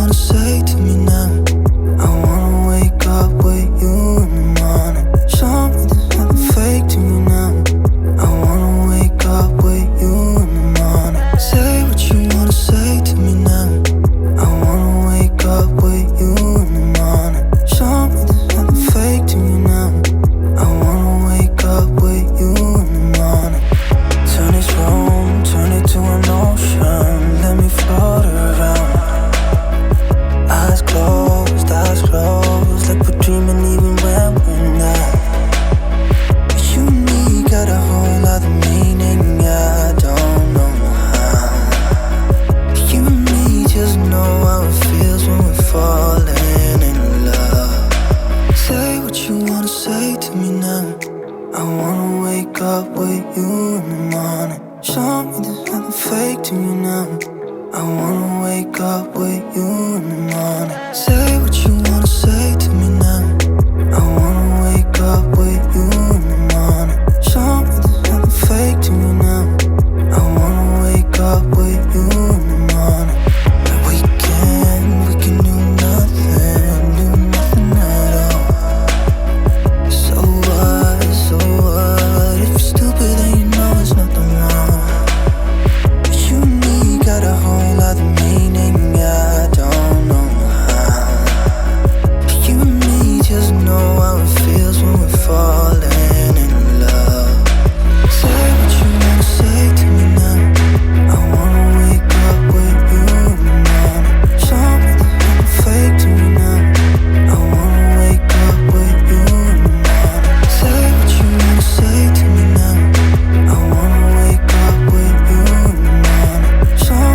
wanna say to me now? I wanna wake up with you in the morning. Show me there's nothing fake to me now. I wanna wake up with you in the morning. Say what you wanna say to me now. I wanna wake up with you in the morning. Show me there's nothing fake to me now. I wanna wake up with you in the morning. Turn this room, turn it to an ocean. Let me float around. Eyes closed, like we're dreaming even when we're not. You and me got a whole other meaning, I don't know how. You and me just know how it feels when we're falling in love. Say what you wanna say to me now. I wanna wake up with you in the morning. Show me there's nothing fake to me now. I wanna wake up with you in the morning. Say what you wanna say to me now. I wanna wake up with you in the morning. Show me there's nothing fake to me now. I wanna wake up with you in the morning. We can do nothing at all. So what, if you're stupid then you know there's nothing wrong. But you and me got a whole other meaning, I don't know how. You and me just know how it feels when we're falling in love. Say what you wanna say to me now. I wanna wake up with you in the morning. Show me there's nothing fake to me now. I wanna wake up with you in the morning. Say what you wanna say to me now. I wanna wake up with you in the morning. Show me there's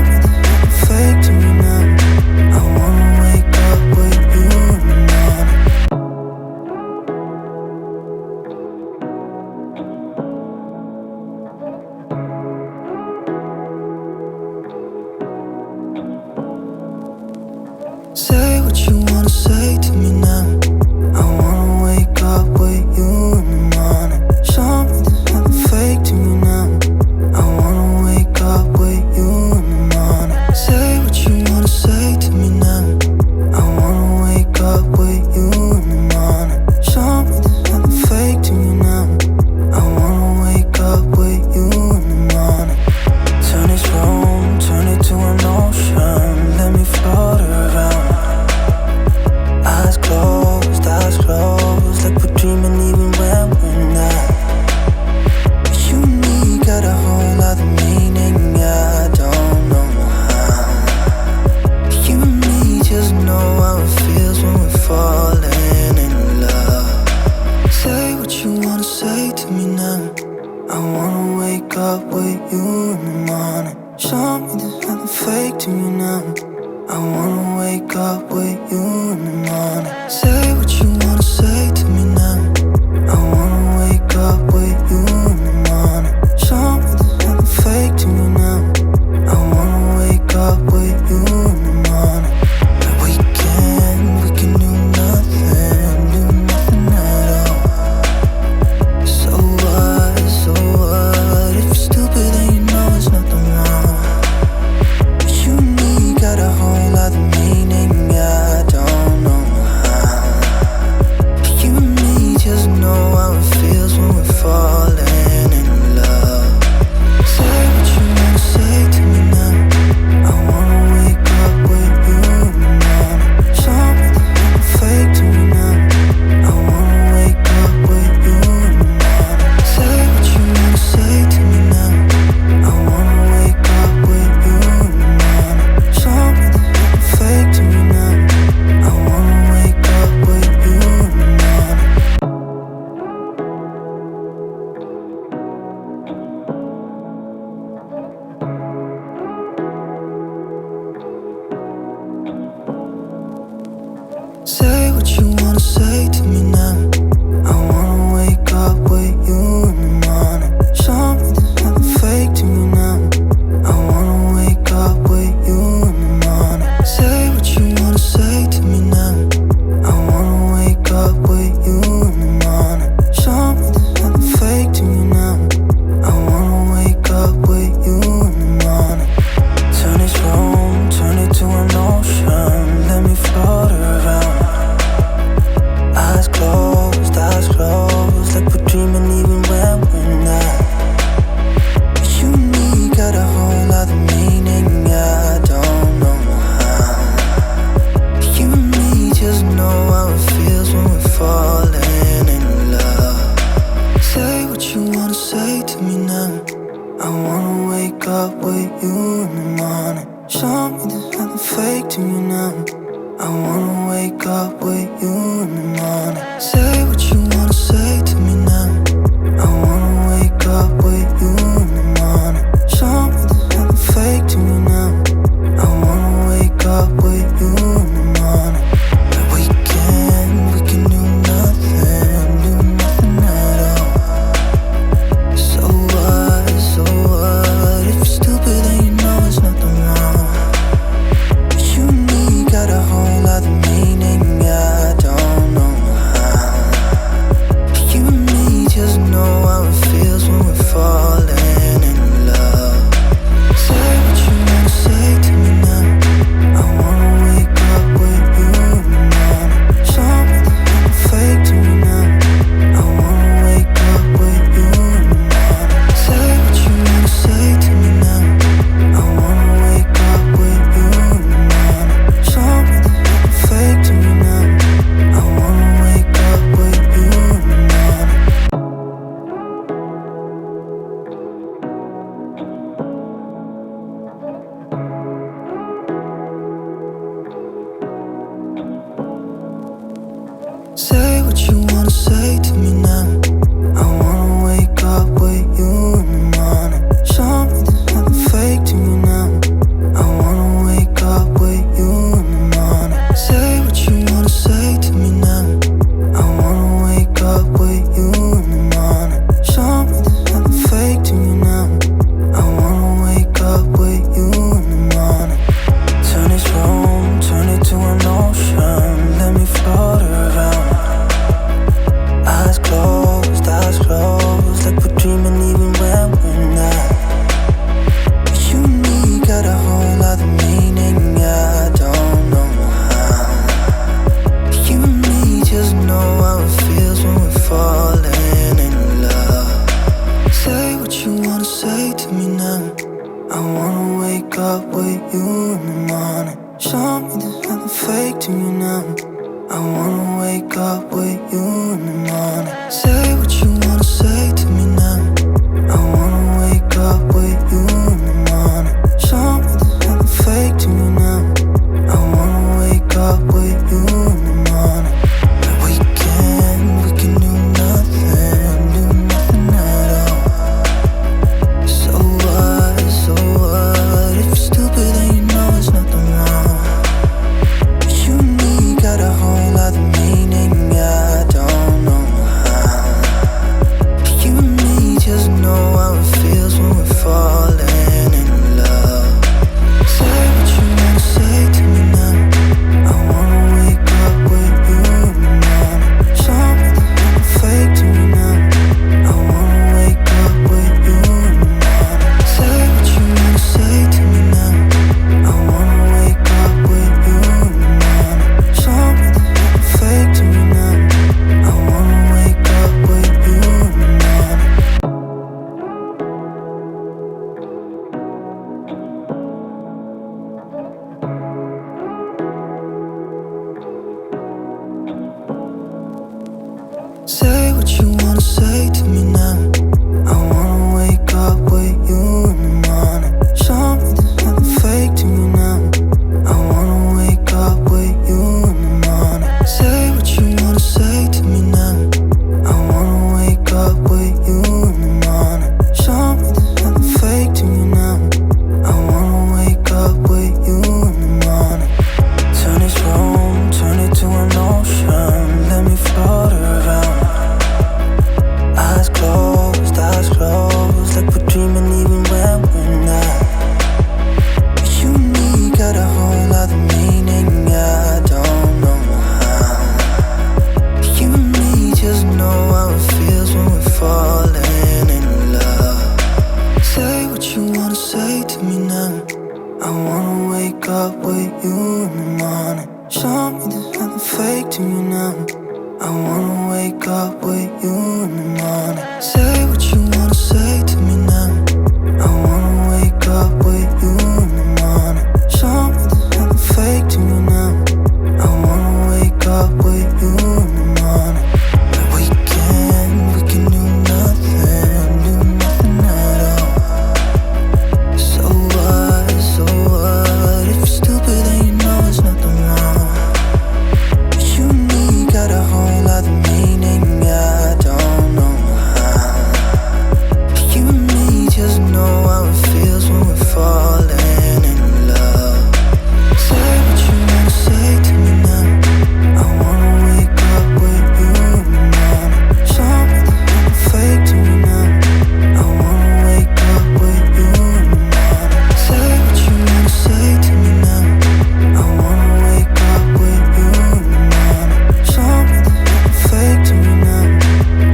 nothing fake to me now. I wanna wake up with you in the morning. Say what you wanna say to me now. I wanna wake up with you in the morning. Show me there's nothing fake to me now. I wanna wake up with you in the morning. Say what you wanna say to me now. I wanna wake up with you in the morning. Show me there's nothing fake to me now. I wanna wake up with you in the morning. Turn this room, turn it to an ocean. Let me float around. Eyes closed, like we're dreaming even when we're not. You and me got a whole other meaning, I don't know how. You and me just know how it feels when we're falling in love. Say what you wanna say to me now. I wanna wake up with you in the morning. Show me there's nothing fake to me now. I wanna wake up with you in the morning. Say what you wanna say to me now. I wanna wake up with you in the morning. Show me there's nothing fake to me now. I wanna wake up with you in the morning. We can do nothing at all. So what, if you're stupid then you know there's nothing wrong. But you and me got a whole other meaning, I don't know how. You and me just know how it feels when we're falling in love. Say what you wanna say to me now. I wanna wake up with you in the morning. Show me there's nothing fake to me now. I wanna wake up with you in the morning. Say what you wanna say to me now. I wanna wake up with you in the morning. Show me there's nothing fake to me now. I wanna wake up with you in the morning. Say what you wanna say to me now. I wanna wake up with you in the morning. Show me there's nothing fake to me now. I wanna wake up with you in the morning. Say what you wanna say to me now. I wanna wake up with you in the morning. Show me there's nothing fake to me now. I wanna wake up with you in the morning. Turn this room, turn it to an ocean. around. Eyes closed, like we're dreaming even when we're not. You and me got a whole other meaning, I don't know how. You and me just know how it feels when we're falling in love. Say what you wanna say to me now. I wanna wake up with you in the morning. Show me there's nothing fake to me now. I wanna wake up with you in the morning. Say what you wanna say to me now. I wanna wake up with you in the morning. Show me there's nothing fake to me now. I wanna wake up with you in the morning. And we can do nothing at all. So what, if you're stupid then you know there's nothing wrong. But you and me got a whole other meaning, I don't know how. But you and me just know how it feels when we're falling in love. Say what you wanna say to me now. I wanna wake up with you in the morning. Show me there's nothing fake to me now. I wanna wake up with you in the morning. Say what you wanna say to me now. I wanna wake up with you in the morning. Show me there's nothing fake to me now. I wanna wake up with you in the morning. Say what you wanna say to me now. I wanna wake up with you in the morning. Show me there's nothing fake to me now. I wanna wake up with you in the morning. Say what you wanna say to me now. I wanna wake up with you in the morning. Show me there's nothing fake to me now. I wanna wake up with you in the morning. Turn this room, turn it to an ocean. Let me float around. Eyes closed, like we're dreaming even when we're not. But you and me got a whole other meaning, I don't know how. But you and me just know how it feels when we're falling in love. Say what you wanna say to me now. I wanna wake up with you in the morning. Show me there's nothing fake to me now. I wanna wake up with you in the morning. Say what you wanna say to me now. I wanna wake up with you in the morning. Show me there's nothing fake to me now. I wanna wake up with you in the morning. And we can do nothing at all. So what, if you're stupid then you know there's nothing wrong. But you and me got a whole other meaning, I don't know how. But you and me just know how it feels when we're falling in love. Say what you wanna say to me now. I wanna wake up with you in the morning. Show me there's nothing fake to me now. I wanna wake up with you in the morning. Say what you wanna say to me now. I wanna wake up with you in the morning. Show me there's nothing fake to me now. I wanna wake up with you in the morning. Say what you wanna say to me now. I wanna wake up with you in the morning. Show me there's nothing fake to me now. I wanna wake up with you in the morning. Say what you wanna say to me now. I wanna wake up with you in the morning. Show me there's nothing fake to me now. I wanna wake up with you in the morning. Turn this room, turn it to an ocean. Let me float around. something fake to me now. I wanna wake up with you in the morning. Say what you wanna say to me now. I wanna wake up with you in the morning. Show me there's nothing fake to me now. I wanna wake up with you in the morning. We can do nothing at all. So what? If you're stupid then you know there's nothing wrong. But you and me got a whole other meaning, I don't know how. You and me just know how it feels when we're falling in love. Say what you wanna say to me now. I wanna wake up with you in the morning. Show me there's nothing fake to me now. I wanna wake up with you in the morning. Say what you wanna say to me now. I wanna wake up with you in the morning. Show me there's nothing fake to me now.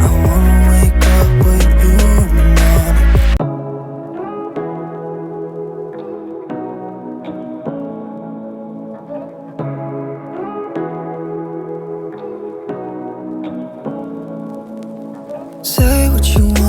I wanna wake up with you in the morning. Say what you want.